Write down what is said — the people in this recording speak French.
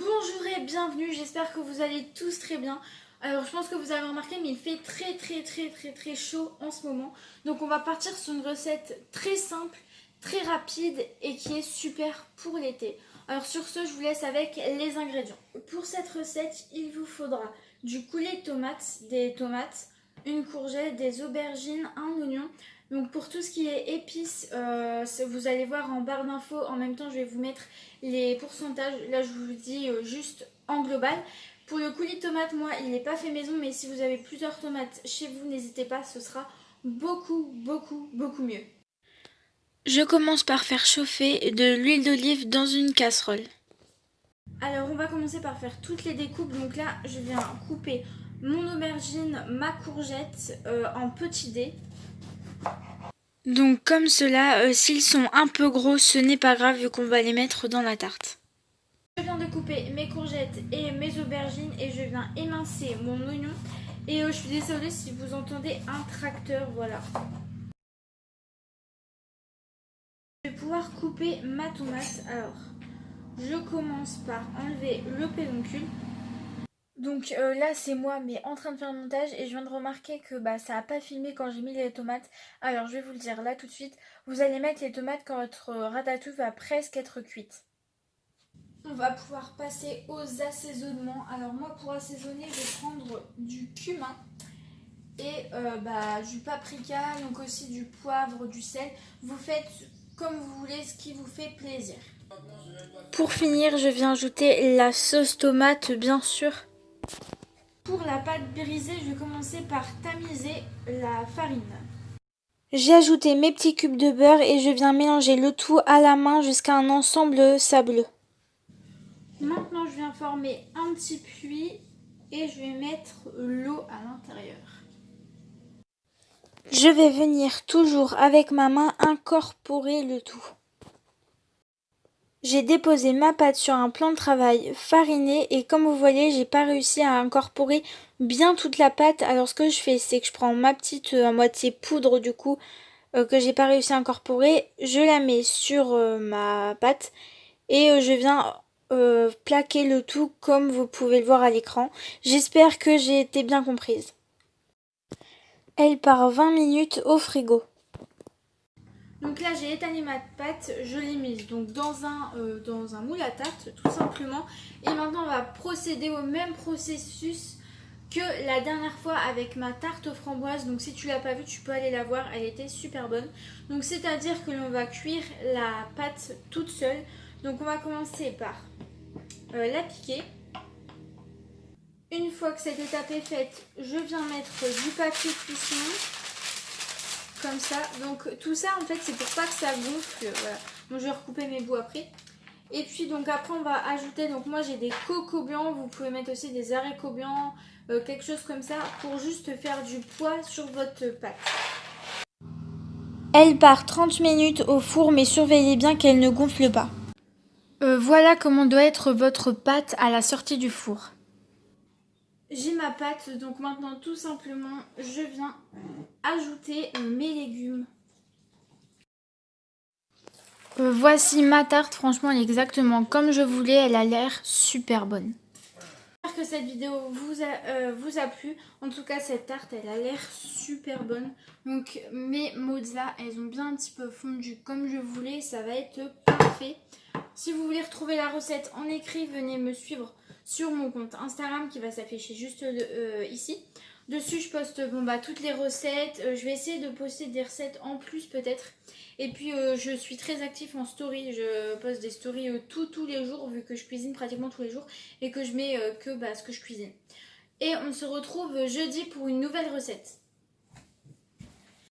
Bonjour et bienvenue, j'espère que vous allez tous très bien. Alors je pense que vous avez remarqué mais il fait très chaud en ce moment. Donc on va partir sur une recette très simple, très rapide et qui est super pour l'été. Alors sur ce je vous laisse avec les ingrédients. Pour cette recette il vous faudra du coulis de tomates, des tomates, une courgette, des aubergines, un oignon. Donc pour tout ce qui est épices, vous allez voir en barre d'infos, en même temps je vais vous mettre les pourcentages. Là je vous dis juste en global. Pour le coulis de tomates, moi il n'est pas fait maison, mais si vous avez plusieurs tomates chez vous, n'hésitez pas, ce sera beaucoup mieux. Je commence par faire chauffer de l'huile d'olive dans une casserole. Alors on va commencer par faire toutes les découpes. Donc là je viens couper mon aubergine, ma courgette en petits dés. Donc comme cela, s'ils sont un peu gros, ce n'est pas grave vu qu'on va les mettre dans la tarte. Je viens de couper mes courgettes et mes aubergines et je viens émincer mon oignon. Et je suis désolée si vous entendez un tracteur, voilà. Je vais pouvoir couper ma tomate. Alors, je commence par enlever le pédoncule. Donc là c'est moi mais en train de faire le montage et je viens de remarquer que ça n'a pas filmé quand j'ai mis les tomates. Alors je vais vous le dire là tout de suite, vous allez mettre les tomates quand votre ratatouille va presque être cuite. On va pouvoir passer aux assaisonnements. Alors moi pour assaisonner je vais prendre du cumin et du paprika, donc aussi du poivre, du sel. Vous faites comme vous voulez, ce qui vous fait plaisir. Pour finir je viens ajouter la sauce tomate bien sûr. Pour la pâte brisée, je vais commencer par tamiser la farine. J'ai ajouté mes petits cubes de beurre et je viens mélanger le tout à la main jusqu'à un ensemble sableux. Maintenant, je viens former un petit puits et je vais mettre l'eau à l'intérieur. Je vais venir toujours avec ma main incorporer le tout. J'ai déposé ma pâte sur un plan de travail fariné et comme vous voyez, j'ai pas réussi à incorporer bien toute la pâte. Alors ce que je fais, c'est que je prends ma petite à moitié poudre du coup que j'ai pas réussi à incorporer, je la mets sur ma pâte et je viens plaquer le tout comme vous pouvez le voir à l'écran. J'espère que j'ai été bien comprise. Elle part 20 minutes au frigo. Donc là j'ai étalé ma pâte, je l'ai mise donc dans un moule à tarte tout simplement. Et maintenant on va procéder au même processus que la dernière fois avec ma tarte aux framboises. Donc si tu l'as pas vue tu peux aller la voir, elle était super bonne. Donc c'est à dire que l'on va cuire la pâte toute seule. Donc on va commencer par la piquer. Une fois que cette étape est faite, je viens mettre du papier cuisson. Comme ça, donc tout ça en fait c'est pour pas que ça gonfle, voilà. Bon, je vais recouper mes bouts après. Et puis donc après on va ajouter, donc moi j'ai des cocos blancs, vous pouvez mettre aussi des haricots blancs, quelque chose comme ça pour juste faire du poids sur votre pâte. Elle part 30 minutes au four mais surveillez bien qu'elle ne gonfle pas. Voilà comment doit être votre pâte à la sortie du four. J'ai ma pâte, donc maintenant tout simplement je viens ajouter mes légumes. Voici ma tarte, franchement elle est exactement comme je voulais, elle a l'air super bonne. J'espère que cette vidéo vous a plu, en tout cas cette tarte elle a l'air super bonne. Donc mes mozzas elles ont bien un petit peu fondu comme je voulais, ça va être parfait. Si vous voulez retrouver la recette en écrit, venez me suivre sur mon compte Instagram qui va s'afficher juste ici. Dessus je poste toutes les recettes, je vais essayer de poster des recettes en plus peut-être. Et puis je suis très active en story, je poste des stories tous les jours vu que je cuisine pratiquement tous les jours et que je mets que ce que je cuisine. Et on se retrouve jeudi pour une nouvelle recette.